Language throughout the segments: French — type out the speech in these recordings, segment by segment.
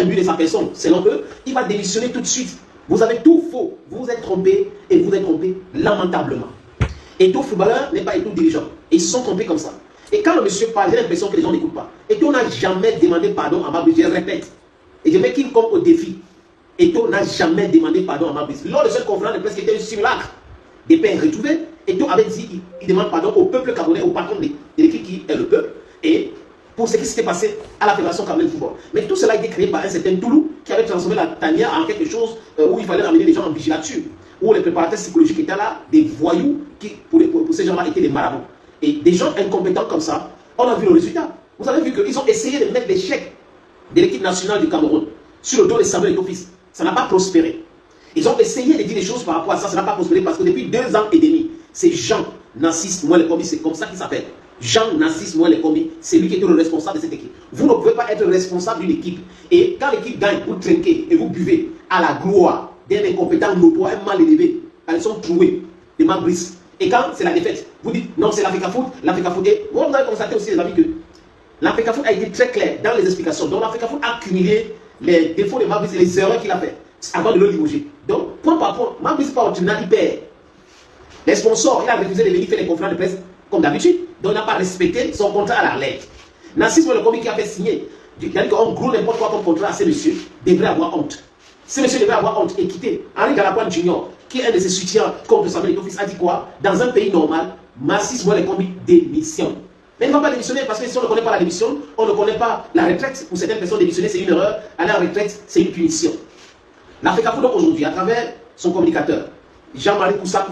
imbu de sa personne, selon eux, il va démissionner tout de suite. Vous avez tout faux. Vous vous êtes trompé et vous êtes trompé lamentablement. Et tout footballeur n'est pas et tout dirigeant. Et ils se sont trompés comme ça. Et quand le monsieur parle, j'ai l'impression que les gens n'écoutent pas. Eto'o n'a jamais demandé pardon à Mabrice, je répète. Et je mets quiconque au défi. Eto'o n'a jamais demandé pardon à Mabrice. Lors de cette conférence de presse qui était un simulacre des pères retrouvés, Eto'o avait dit il demande pardon au peuple camerounais, au patron de l'équipe qui est le peuple, et pour ce qui s'était passé à la Fédération camerounaise de football. Mais tout cela a été créé par un certain Toulou qui avait transformé la tanière en quelque chose où il fallait amener les gens en vigilature, où les préparateurs psychologiques étaient là, des voyous qui, pour ces gens-là, étaient des marabouts. Et des gens incompétents comme ça, on a vu le résultat. Vous avez vu qu'ils ont essayé de mettre l'échec de l'équipe nationale du Cameroun sur le dos de Samuel Eto'o fils. Ça n'a pas prospéré. Ils ont essayé de dire des choses par rapport à ça, ça n'a pas prospéré parce que depuis 2 ans et demi, c'est Jean-Narcisse Mouelle-Kombi, c'est comme ça qu'il s'appelle. Jean-Narcisse Mouelle-Kombi, c'est lui qui est le responsable de cette équipe. Vous ne pouvez pas être responsable d'une équipe. Et quand l'équipe gagne, vous trinquez et vous buvez à la gloire d'un incompétent notoire, un mal élevé. Elles sont trouées, des Mabrice. Et quand c'est la défaite, vous dites non, c'est l'Africa Foot. L'Africa Foot est. Vous avez constaté aussi, les amis, que l'Africa Foot a été très clair dans les explications. Donc l'Africa Foot a cumulé les défauts de Mabrice et les erreurs qu'il a fait avant de le limoger. Donc, point par point, Mabrice part au tribunal, il perd. Les sponsors, il a refusé de venir faire les conférences de presse comme d'habitude. Donc, il n'a pas respecté son contrat à la lettre. Narcisse Mouelle-Kombi qui a fait signer, il a dit qu'en gros, n'importe quoi comme contrat à ces messieurs devrait avoir honte. Ces messieurs devraient avoir honte et quitter. Henri Galapouane Junior, qui est un de ses soutiens contre Samuel Eto'o fils, a dit quoi? Dans un pays normal, Narcisse Mouelle-Kombi démissionne. Mais il ne va pas démissionner parce que si on ne connaît pas la démission, on ne connaît pas la retraite. Pour certaines personnes, démissionner, c'est une erreur. Aller en retraite, c'est une punition. L'Africa Foot, aujourd'hui, à travers son communicateur, Jean-Marie Koussa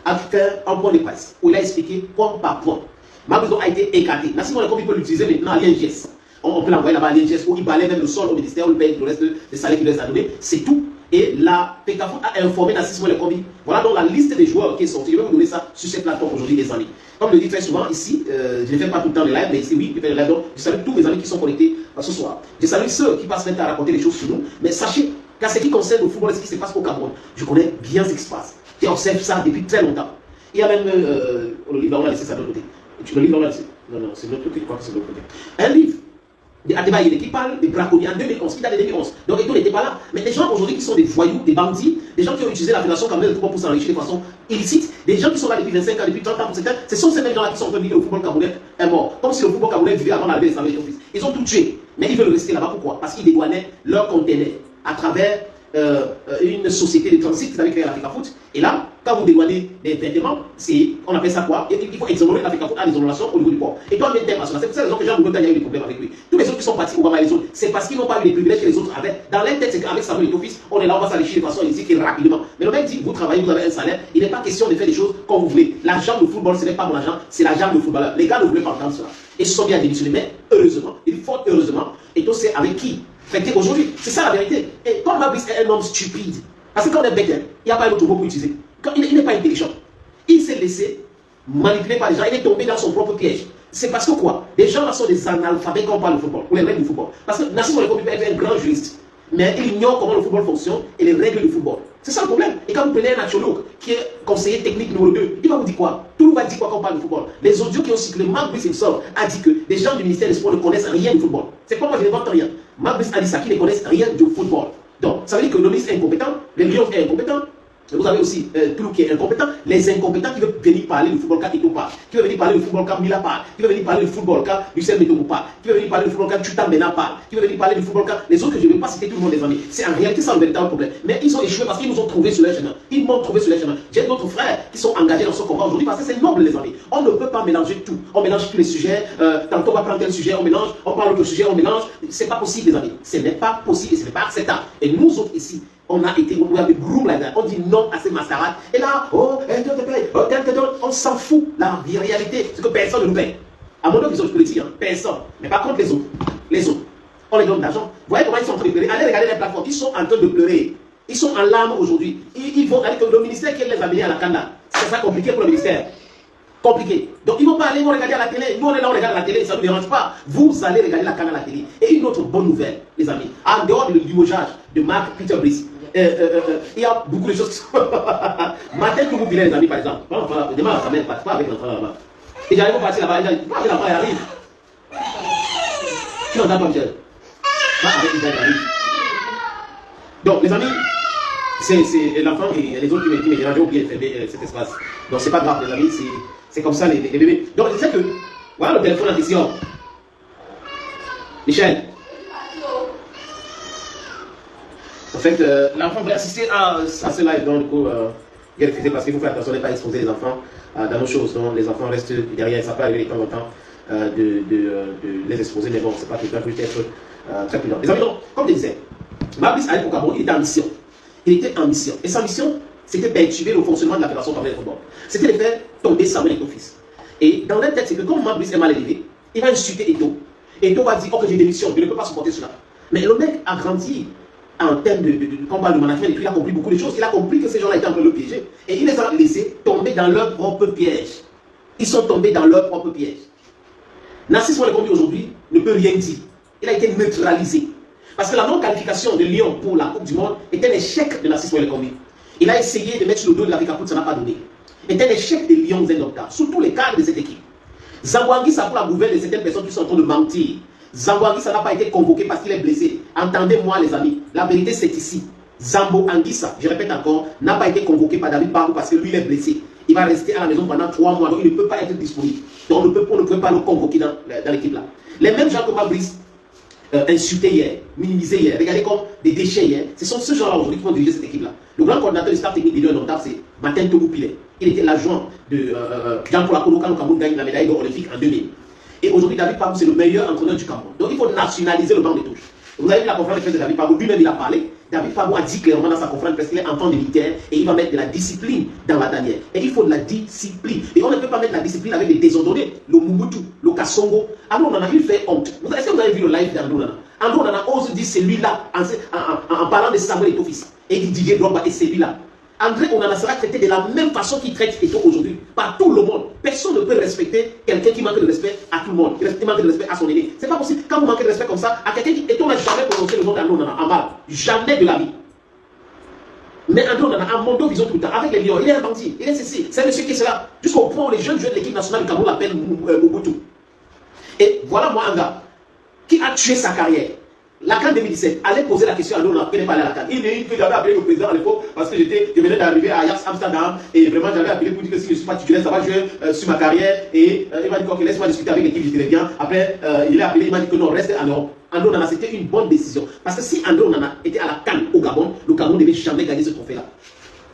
a fait un point de presse où il a expliqué point par point. Mabrice a été écarté. Narcisse Mouelle-Kombi peut l'utiliser maintenant à l'INGS. On peut l'envoyer là-bas à l'INGS où il balaye même le sol au ministère où il paye le reste des salaires qu'il lui a donné. C'est tout. Et la PECAFOOT a informé Narcisse Mouelle-Kombi. Voilà donc la liste des joueurs qui est sortie. Je vais vous donner ça sur cette plateforme aujourd'hui, les amis. Comme je le dis très souvent ici, je ne fais pas tout le temps les lives, mais ici, oui, je fais les lives. Donc, je salue tous mes amis qui sont connectés ce soir. Je salue ceux qui passent maintenant à raconter les choses sur nous. Mais sachez qu'à ce qui concerne le football et ce qui se passe au Cameroun, je connais bien ce qui se passe. J'observe ça depuis très longtemps. Il y a même le livre, on l'a laissé ça de l'autre côté. Le livre, on l'a laissé. Non, c'est de l'autre côté, je crois que c'est de l'autre côté. Un livre d'Adebaye qui parle des braconniers en 2011, qui date de 2011. Donc Eto'o n'était pas là. Mais des gens aujourd'hui qui sont des voyous, des bandits, des gens qui ont utilisé la Fédération camerounaise de football pour s'enrichir de façon illicite, des gens qui sont là depuis 25 ans, depuis 30 ans pour certains, ce sont ces mêmes gens-là qui sont en train de dire que le football camerounais est mort. Comme si le football camerounais vivait avant l'arrivée des Samuel Eto'o fils. Ils ont tout tué. Mais ils veulent rester là-bas. Pourquoi? Parce qu'ils dédouanaient leur conteneur à travers une société de transit qui avait créé l'Africa Foot. Et là, quand vous dédouanez des vêtements, on appelle ça quoi? Il faut exonérer l'Africa Foot à l'exonération au niveau du port. Et toi, même international, c'est pour ça que Jean Boubou a eu des problèmes avec lui. Tous les autres qui sont partis au Obama et les autres, c'est parce qu'ils n'ont pas eu les privilèges que les autres avaient. Dans leur tête, c'est qu'avec Samuel Eto'o fils, on est là, on va s'enrichir de façon illicite et rapidement. Mais le mec dit, vous travaillez, vous avez un salaire, il n'est pas question de faire des choses comme vous voulez. L'argent de football, ce n'est pas mon argent, c'est l'argent de footballeur. Les gars ne voulaient pas entendre cela. Et ils se sont bien démissionnés, mais heureusement, il faut heureusement, Eto'o sait avec qui traiter aujourd'hui. C'est ça la vérité. Et comme Mabrice est un homme stupide, parce que quand on est bête, il n'y a pas un autre mot pour utiliser. Quand il n'est pas intelligent. Il s'est laissé manipuler par les gens, il est tombé dans son propre piège. C'est parce que quoi? Les gens là sont des analphabètes quand on parle de football, ou les règles du football. Parce que Narcisse Mouelle-Kombi est un grand juriste, mais il ignore comment le football fonctionne et les règles du football. C'est ça le problème. Et quand vous prenez un naturologue qui est conseiller technique numéro 2, il va vous dire quoi? Tout le monde va dire quoi quand on parle de football? Les audios qui ont circulé, Mabrice himself a dit que les gens du ministère des Sports ne connaissent rien du football. C'est pas moi, je n'invente rien. Mabrice a dit ça, qu'ils ne connaissent rien du football. Donc, ça veut dire que le ministre est incompétent, le Lion est incompétent. Vous avez aussi Toulou qui est incompétent, les incompétents qui veulent venir parler du football quand Eto'o parle, qui veulent venir parler du football quand Mila parle, qui veulent venir parler du football quand Lucien Métogo parle, qui veulent venir parler du football quand Chuta Mena parle, qui veulent venir parler du football quand les autres que je ne vais pas citer tout le monde les amis. C'est en réalité ça le véritable problème. Mais ils ont échoué parce qu'ils nous ont trouvé sur leur chemin. Ils m'ont trouvé sur leur chemin. J'ai d'autres frères qui sont engagés dans ce combat aujourd'hui parce que c'est noble les amis. On ne peut pas mélanger tout. On mélange tous les sujets. Tantôt on va prendre tel sujet, on mélange. On parle d'autres sujets, on mélange. C'est pas possible les amis. Ce n'est pas possible et ce n'est pas acceptable. Et nous autres ici, on a été, on avait groupe là-dedans, on dit non à ces mascarades. Et là, oh, Dieu te paye, oh, Dieu te donne, on s'en fout. La réalité, c'est que personne ne nous paye. À mon avis, ils ont politique, hein, personne. Mais par contre, les autres, on les donne d'argent. Vous voyez comment ils sont en train de pleurer? Allez regarder les plateformes, ils sont en train de pleurer. Ils sont en larmes aujourd'hui. Ils vont aller que le ministère qui les a amenés à la Canada. C'est ça compliqué pour le ministère. Compliqué. Donc ils vont pas aller, ils vont regarder à la télé. Nous on est là, on regarde à la télé, ça ne nous dérange pas. Vous allez regarder la Canada à la télé. Et une autre bonne nouvelle, les amis. En dehors du limogeage de Marc Peter Brice, il y a beaucoup de choses qui sont. Martin Toumou les amis, par exemple. Demain, ça m'aide pas avec l'enfant là-bas. Et j'arrive à passer là-bas, là-bas, il arrive. Tu n'entends pas, Michel? Pas avec Michel, il arrive. Donc, les amis, c'est l'enfant et les autres qui me dérangent ont bien fermé cet espace. Donc, c'est pas grave, les amis, c'est comme ça les bébés. Donc, je sais que, voilà le téléphone en question. Michel. En fait, l'enfant voulait assister à ce live, donc du coup, il a refusé parce qu'il faut faire attention de ne pas exposer les enfants dans nos choses. Donc, les enfants restent derrière, ça peut arriver de temps en temps de les exposer, mais bon, c'est pas tout le temps, il faut être très prudent. Les amis, donc, comme je disais, Fabrice à l'époque, il était en mission. Il était en mission. Et sa mission, c'était perturber le fonctionnement de la Fédération camerounaise de football. C'était de faire tomber Samuel Eto'o-Fils. Et dans leur tête, c'est que comme Fabrice est mal élevé, il va insulter Eto'o. Eto'o va dire, ok, j'ai démission, je ne peux pas supporter cela. Mais le mec a grandi en termes de combat de management, et puis il a compris beaucoup de choses. Il a compris que ces gens-là étaient en train de le piéger. Et il les a laissés tomber dans leur propre piège. Ils sont tombés dans leur propre piège. Narcisse Ouellet aujourd'hui ne peut rien dire. Il a été neutralisé. Parce que la non-qualification de Lyon pour la Coupe du Monde est un échec de Narcisse Ouellet. Il a essayé de mettre sur le dos de l'Afrique Coupe, ça n'a pas donné. C'est un échec de Lyon Zendokta, surtout les cadres de cette équipe. Zambo Anguissa pour la gouverne de certaines personnes qui sont en train de mentir. Zambo Anguissa n'a pas été convoqué parce qu'il est blessé. Entendez-moi les amis, la vérité c'est ici. Zambo Anguissa, je répète encore, n'a pas été convoqué par David Barou parce que lui il est blessé. Il va rester à la maison pendant 3 mois, donc il ne peut pas être disponible. Donc on ne peut pas le convoquer dans l'équipe là. Les mêmes gens que Fabrice insultés hier, minimisés hier, regardez comme des déchets hier, ce sont ceux gens-là aujourd'hui qui vont diriger cette équipe là. Le grand coordinateur du staff technique de Lyon Indomptable, c'est Martin Tolou-Pilet. Il était l'adjoint de Jean-Paul Akolo quand le Cameroun gagne la médaille d'or olympique en 2000. Et aujourd'hui, David Pabou, c'est le meilleur entraîneur du Cameroun. Donc il faut nationaliser le banc de touche. Vous avez vu la conférence de presse de David Pabou, lui-même il a parlé. David Pabou a dit clairement dans sa conférence de presse qu'il est enfant de militaire et il va mettre de la discipline dans la tanière. Et il faut de la discipline. Et on ne peut pas mettre de la discipline avec des désordonnés. Le Mobutu, le Kassongo. Andro Nana, il fait honte. Est-ce que vous avez vu le live d'Andro Nana? Andro Nana ose dire c'est lui-là en parlant de Samuel Eto'o-Fils et de Didier Drogba et c'est lui-là. André Onana sera traité de la même façon qu'il traite Eto'o aujourd'hui, par tout le monde. Personne ne peut respecter quelqu'un qui manque de respect à tout le monde, qui manque de respect à son aîné. C'est pas possible. Quand vous manquez de respect comme ça, à quelqu'un qui Eto'o n'a jamais prononcé le nom d'André Onana en mal. Jamais de la vie. Mais André Onana a Mondo Vision tout le temps, avec les Lions, il est un bandit, il est ceci, c'est un monsieur qui est cela. Jusqu'au point où les jeunes joueurs de l'équipe nationale du Cameroun l'appellent Mobutu. Et voilà moi un gars qui a tué sa carrière. La CAN 2017, allez poser la question à nous, on n'a pas aller à la CAN. Il dit que j'avais appelé le président à l'époque parce que je venais d'arriver à Ajax Amsterdam et vraiment j'avais appelé pour dire que si je ne suis pas titulaire, ça va jouer sur ma carrière. Et il m'a dit ok, laisse-moi discuter avec l'équipe, je dirais bien. Après, il est appelé, il m'a dit que non, reste en Europe. André Onana, c'était une bonne décision. Parce que si André Onana était à la CAN au Gabon, le Gabon ne devait jamais gagner ce trophée-là.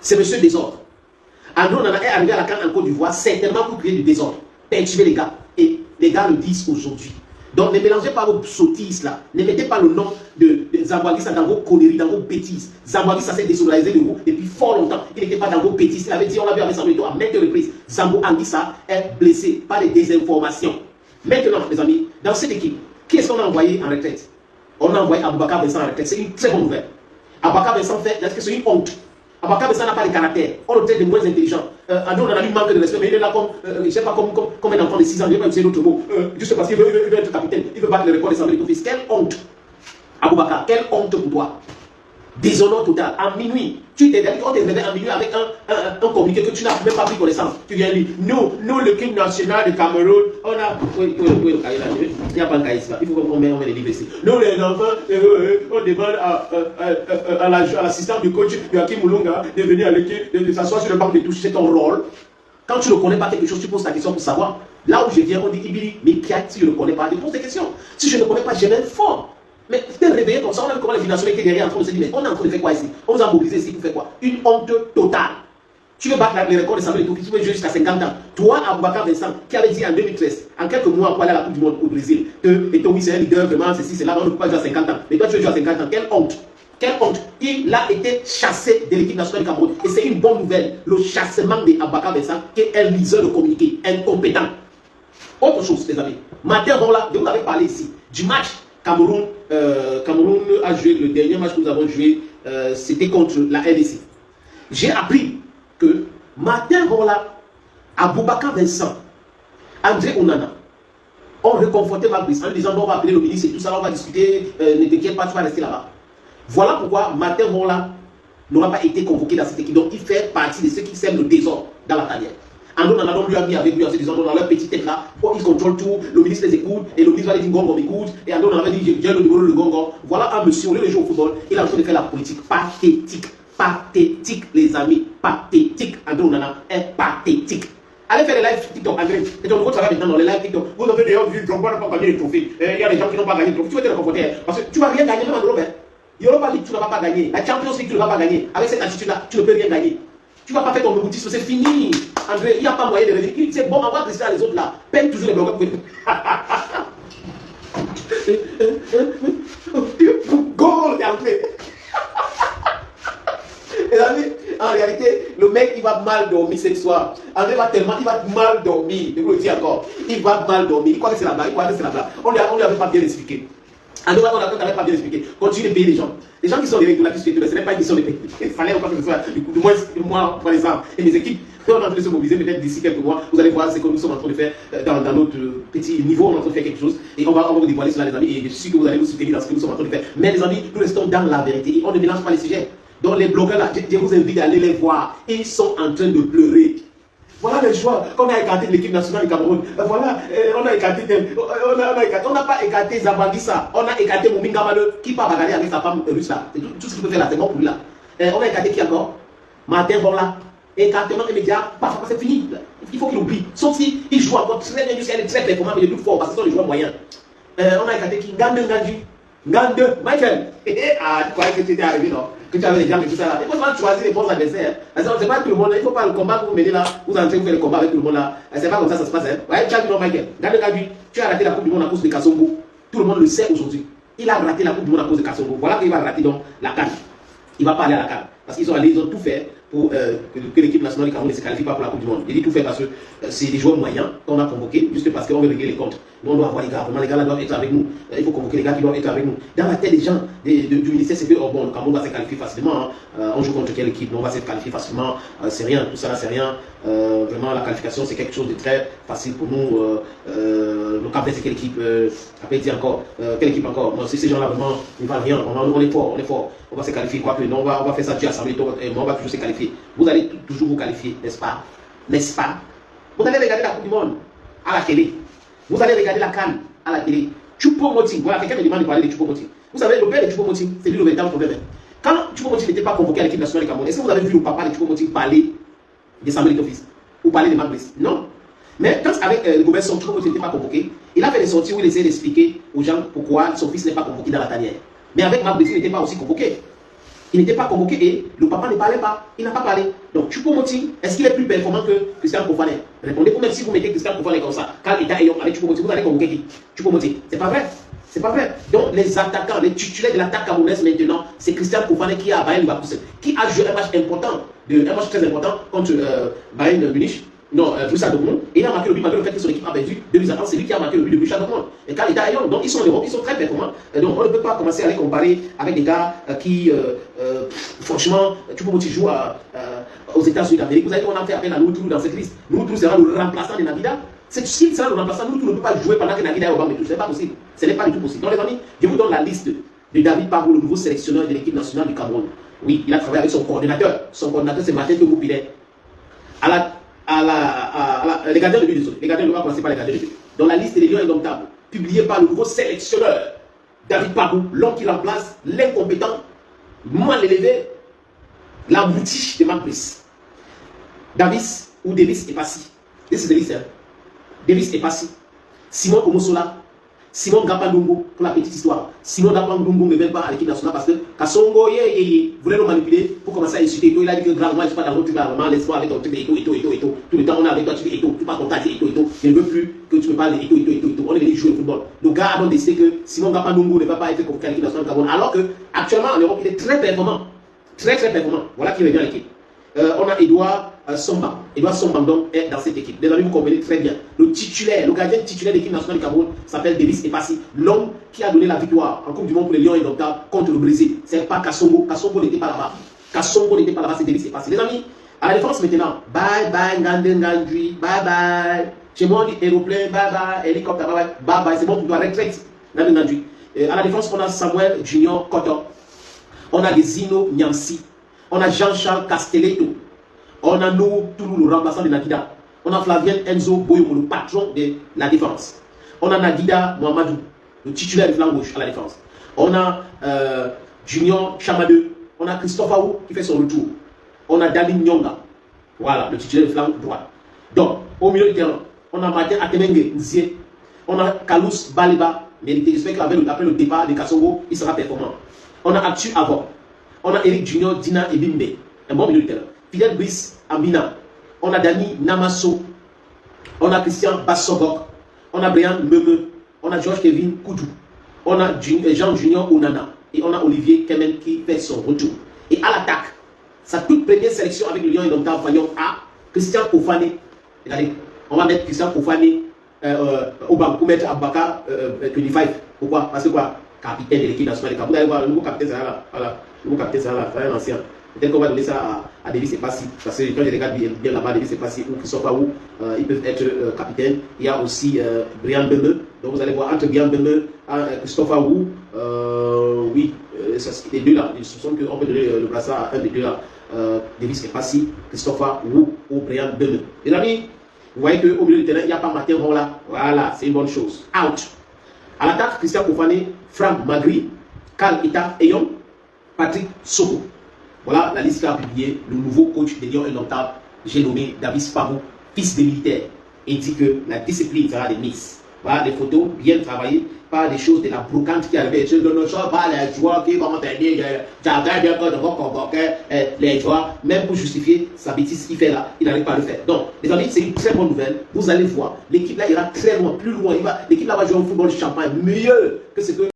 C'est monsieur désordre. André Onana est arrivé à la CAN en Côte d'Ivoire, certainement pour créer du désordre, perturber les gars. Et les gars le disent aujourd'hui. Donc ne mélangez pas vos sottises là. Ne mettez pas le nom de Zambo Anguissa dans vos conneries, dans vos bêtises. Zambo Anguissa s'est désolidarisé de vous depuis fort longtemps. Il n'était pas dans vos bêtises. Il avait dit, on l'a vu avec Samuel Eto'o à maintes reprises. Zambo Anguissa est blessé par les désinformations. Maintenant, les amis, dans cette équipe, qui est-ce qu'on a envoyé en retraite? On a envoyé Aboubakar Vincent en retraite. C'est une très bonne nouvelle. Aboubakar Vincent fait, est-ce que c'est une honte? Aboubakar Vincent n'a pas de caractère. On le traite de moins intelligent. André Onana lui manque de respect, mais il est là comme, je ne sais pas, comme un enfant de 6 ans, je ne vais pas utiliser d'autres mots. Juste parce qu'il veut être capitaine, il veut battre le record de Samuel Eto'o-Fils. Quelle honte, Aboubakar, quelle honte pour toi. Déshonneur total. À minuit, on t'est réveillé à minuit avec un communiqué que tu n'as même pas pris connaissance. Tu viens dire, nous, l'équipe nationale de Cameroun, on a. Oui, il n'y a pas de cahier là. Il faut qu'on met les livres ici. Nous, les enfants, on demande à l'assistant du coach Joachim Moulunga de venir à l'équipe, de s'asseoir sur le banc de touche. C'est ton rôle. Quand tu ne connais pas quelque chose, tu poses ta question pour savoir. Là où je viens, on dit Ibili, mais si je ne connais pas, je pose des questions. Si je ne connais pas, je m'informe. Mais c'était réveillé comme ça, on a vu comment les financiers étaient derrière en train de se dire, mais on est en train de faire quoi ici? On vous a mobilisé ici pour faire quoi? Une honte totale. Tu veux battre les records de Samuel Eto'o-Fils, tu veux jouer jusqu'à 50 ans. Toi, Aboubakar Vincent, qui avait dit en 2013, en quelques mois pour aller à la Coupe du Monde au Brésil, que Eto'o-Fils c'est un leader, vraiment, ceci, c'est là, on ne peut pas jouer à 50 ans. Mais toi, tu veux jouer à 50 ans. Quelle honte! Quelle honte! Il a été chassé de l'équipe nationale du Cameroun. Et c'est une bonne nouvelle. Le chassement d'Aboubakar Vincent, qui est un liseur de communiqué, incompétent. Autre chose, les amis. Martin Rolla, je vous avais parlé ici, du match Cameroun a joué, le dernier match que nous avons joué, c'était contre la RDC. J'ai appris que Martin Rolla, Aboubakar Vincent, André Onana ont reconforté Fabrice en lui disant on va appeler le ministre et tout ça, on va discuter, ne t'inquiète pas, tu vas rester là-bas. Voilà pourquoi Martin Rolla n'aura pas été convoqué dans cette équipe. Donc il fait partie de ceux qui sèment le désordre dans la carrière. Ando Nanadon lui a mis avec lui en se disant, dans leur petite tête là, oh, ils contrôlent tout, le ministre les écoute, et le ministre va les dire Gongo m'écoute, et Ando Nanadon dit, j'ai le niveau de Gongo. Voilà un monsieur, au lieu de jouer au football, il a besoin de faire la politique. Pathétique, pathétique, les amis, pathétique. Ando Nanadon est pathétique. Allez faire les lives TikTok, André. Et ton nouveau travail maintenant dans les lives TikTok. Vous avez déjà vu, Drogba n'a pas gagné les trophées. Il y a des gens qui n'ont pas gagné les trophées. Tu vas te réconforter. Parce que tu ne vas rien gagner même en Europe. Europa League, tu ne vas pas gagner. La Champions League, tu ne vas pas gagner. Avec cette attitude-là, tu ne peux rien gagner. Tu ne vas pas faire ton boutisme, c'est fini. André, il n'y a pas moyen de revenir. C'est bon, envoie Christian les autres là. Paye toujours les blogueurs. Goal, t'es entré. Les amis, en réalité, le mec, il va mal dormir ce soir. André va tellement, il va mal dormir. Je vous le dis encore. Il va mal dormir. Il croit que c'est la blague. Il croit que c'est la blague. On ne lui avait pas bien expliqué. André, on n'avait pas bien expliqué. Continue de payer les gens. Les gens qui sont des régulateurs, ce n'est pas une question de payer. Il fallait encore que ce soit, du moins, moi, par exemple, et mes équipes, on est en train de se mobiliser. Peut-être d'ici quelques mois, vous allez voir ce que nous sommes en train de faire dans notre petit niveau. On est en train de faire quelque chose. Et on va vous dévoiler cela, les amis. Et je suis sûr que vous allez nous soutenir dans ce que nous sommes en train de faire. Mais les amis, nous restons dans la vérité. On ne mélange pas les sujets. Donc les blogueurs là, je vous invite à aller les voir. Ils sont en train de pleurer. Voilà les joueurs qu'on a écarté de l'équipe nationale du Cameroun. Voilà, on a écarté, on n'a pas écarté Zabangissa. On a écarté Mouminga Maleu qui part bagarrer avec sa femme russe là. C'est tout ce qu'il peut faire là, c'est bon pour lui là. On a écarté qui encore? Martin Bonla. Écartement immédiat, parfois c'est fini. Il faut qu'il oublie. Sauf si il joue encore très bien, jusqu'à être très performant, mais il est plus fort parce que ce sont les joueurs moyens. On a écarté qui? Ngande Nganji. Ngande, Michael. Ah, tu croyais que tu étais arrivé, non? Que tu avais les jambes et tout ça là. Il faut pas choisir les bons adversaires. C'est pas tout le monde, il ne faut pas le combat que vous menez là, vous entrez, vous faites le combat avec tout le monde là. C'est pas comme ça se passe. Hein. Ouais, tu as vu, non, Michael. Ngande Nganji, tu as raté la Coupe du Monde à cause de Kassongo. Tout le monde le sait aujourd'hui. Il a raté la Coupe du Monde à cause de Kassongo. Voilà qu'il va rater donc la CAN. Il va pas aller à la CAN. Parce qu'ils ont tout fait pour que l'équipe nationale du Cameroun ne se qualifie pas pour la Coupe du Monde. Il dit tout fait parce que c'est des joueurs moyens qu'on a convoqués, juste parce qu'on veut régler les comptes. Nous, on doit avoir les gars, vraiment, les gars là doivent être avec nous. Il faut convoquer les gars qui doivent être avec nous. Dans la tête des gens du ministère, c'est que, oh bon, le Cameroun va se qualifier facilement. Hein. On joue contre quelle équipe? Non, on va se qualifier facilement. C'est rien, tout ça là, c'est rien. Vraiment, la qualification, c'est quelque chose de très facile pour nous. Le Cap Vert, c'est quelle équipe? Après, il dit encore, quelle équipe encore? Bon, ces gens-là, vraiment, ils ne valent rien. On est fort, on est fort. On va se qualifier, quoi que non, on va faire ça, Dieu assemblé, on va toujours se qualifier. Vous allez toujours vous qualifier, n'est-ce pas? N'est-ce pas? Vous allez regarder la Coupe du Monde à la télé. Vous allez regarder la CAN à la télé. Choupo-Moting, voilà, quelqu'un me demande de parler de Choupo-Moting. Vous savez, le père de Choupo-Moting, c'est lui le véritable problème. Quand Choupo-Moting n'était pas convoqué à l'équipe nationale du Cameroun, est-ce que vous avez vu le papa de Choupo-Moting parler des Samuel Eto'o ou parler de Mabrice? Non. Mais quand avec le gouvernement, son Choupo-Moting n'était pas convoqué, il a fait des sorties où il essayait d'expliquer aux gens pourquoi son fils n'est pas convoqué dans la tanière. Mais avec Mabrice, il n'était pas aussi convoqué. Il n'était pas convoqué et le papa ne parlait pas. Il n'a pas parlé. Donc, Choupo-Moting, est-ce qu'il est plus performant que Christian Kofané? Répondez-vous, même si vous mettez Christian Kofané comme ça. Quand l'État est avec Choupo-Moting, vous allez convoquer qui? Choupo-Moting. C'est pas vrai. C'est pas vrai. Donc, les attaquants, les titulaires de l'attaque camerounaise maintenant, c'est Christian Kofané qui a Bayern Leverkusen, qui a joué un match important, un match très important contre Bayern Munich. Non, Borussia Dortmund. Et il a marqué le but malgré le fait que son équipe a perdu 2 ans. C'est lui qui a marqué le but de Borussia Dortmund. Et quand l'État est young, donc ils sont en Europe, ils sont très performants. Donc on ne peut pas commencer à les comparer avec des gars qui, franchement, Choupo-Moting joue aux États-Unis d'Amérique. Vous savez qu'on a fait appel à Noutrou dans cette liste. Noutrou sera le remplaçant de Navida. C'est s'il sera le remplaçant, Noutrou ne peut pas jouer pendant que Navida est au banc de touche. Ce n'est pas possible. Ce n'est pas du tout possible. Donc les amis, je vous donne la liste de David Pabou, le nouveau sélectionneur de l'équipe nationale du Cameroun. Oui, il a travaillé avec son coordinateur. Son coordinateur, c'est Martin Togoupinet. Les gardiens de but, désolé. Les gardiens de but, on va commencer par les gardiens de but. Dans la liste des lions indomptables, publiée par le nouveau sélectionneur, David Pabou, l'homme qui remplace l'incompétent, mal élevé, l'abruti de Mabrice. Davis ou Davis est passé. This is Davis, hein. Davis est passé. Simon Omosola, Simon Gapandongo, pour la petite histoire. Simon Gapandongo ne vient pas à l'équipe nationale parce que Kassongo voulait le manipuler pour commencer à insulter. Il a dit que grand, moi je ne suis pas dans l'autre, tu vas vraiment laisse-moi avec ton truc de Eto. Tout le temps on est avec toi, tu dis Eto, tu parles ton tas, Eto. Je ne veux plus que tu me parles de Eto. On est venu jouer au football. Le gars a donc décidé que Simon Gapandongo ne va pas être convoqué à l'équipe nationale du Cameroun. Alors que actuellement en Europe, il est très performant. Très performant. Voilà qui revient à l'équipe. On a Edouard Somba. Edouard Somba donc est dans cette équipe. Les amis, vous comprenez très bien. Le titulaire, le gardien titulaire de l'équipe nationale du Cameroun s'appelle Davis Epassi. L'homme qui a donné la victoire en Coupe du Monde pour les Lions indomptables contre le Brésil. C'est pas Kassongo. Kassongo n'était pas là-bas. Kassongo n'était pas là-bas, c'est Davis Epassi. Les amis, à la défense maintenant. Bye bye Ngande Nganji. Bye bye. Chez moi on dit aéroplane. Bye bye. Hélicoptère. Bye bye. C'est bon, tu dois retraite. Ngande Nganji. À la défense, on a Samuel Junior Koto. On a des Zino Nyamsi. On a Jean-Charles Castelletto. On a nous, tout le remplaçant de Nakida. On On a Flavien Enzo Boyomo, le patron de la défense. On a Nagida Mohamedou, le titulaire de flanc gauche à la défense. On a Junior Chamadeu. On a Christophe Aou qui fait son retour. On a David Nyonga. Voilà, le titulaire de flanc droit. Donc, au milieu du terrain, on a Martin Atemenge Nzie. On a Kalous Baliba. Mérité. J'espère qu'après le départ de Kassongo, il sera performant. On a Actu Avant. On a Eric Junior Dina Ebimbe. Un bon milieu de terrain. Fidel Brice Ambina. On a Dani Namasso. On a Christian Bassogok. On a Brian Meme. On a Georges Kevin Koudou. On a Jean Junior Onana. Et on a Olivier Kemen qui fait son retour. Et à l'attaque, sa toute première sélection avec le Lyon Indomptable Fayong à Christian Kofane. Regardez, on va mettre Christian Kofane au banc pour mettre Abaka 25. Pourquoi? Parce que quoi? Capitaine de l'équipe nationale. Vous allez voir, le nouveau capitaine, c'est là. Voilà. Le nouveau capitaine, c'est là. C'est un ancien. Peut-être qu'on va donner ça à David Sepassi. Parce que quand je regarde bien là-bas, David Sepassi ou Christophe Aou, ils peuvent être capitaines. Il y a aussi Brian Beme. Donc vous allez voir entre Brian Beme et Christophe Aou. Oui, les deux là. Je soupçonne qu'on peut donner le brassard à un des deux là. David Sepassi, Christophe Aou ou Brian Beme. Les amis, vous voyez qu'au milieu du terrain, il n'y a pas Martin Rolla. Voilà, c'est une bonne chose. Out. À l'attaque, Christian Kofane, Franck Magri, Karl Ita Eyon, Patrick Soko. Voilà la liste qu'a publié le nouveau coach des Lions Indomptables, j'ai nommé David Sparrow, fils des militaires, et dit que la discipline sera des miss. Voilà des photos bien travaillées, pas des choses de la brocante qui arrivait. Je ne sais pas les joueurs qui vont tenir, j'arrête bien de convoquer les joueurs, même pour justifier sa bêtise qu'il fait là, il n'arrive pas à le faire. Donc, les amis, c'est une très bonne nouvelle. Vous allez voir, l'équipe là ira très loin, plus loin. L'équipe là va jouer au football champagne mieux que ce que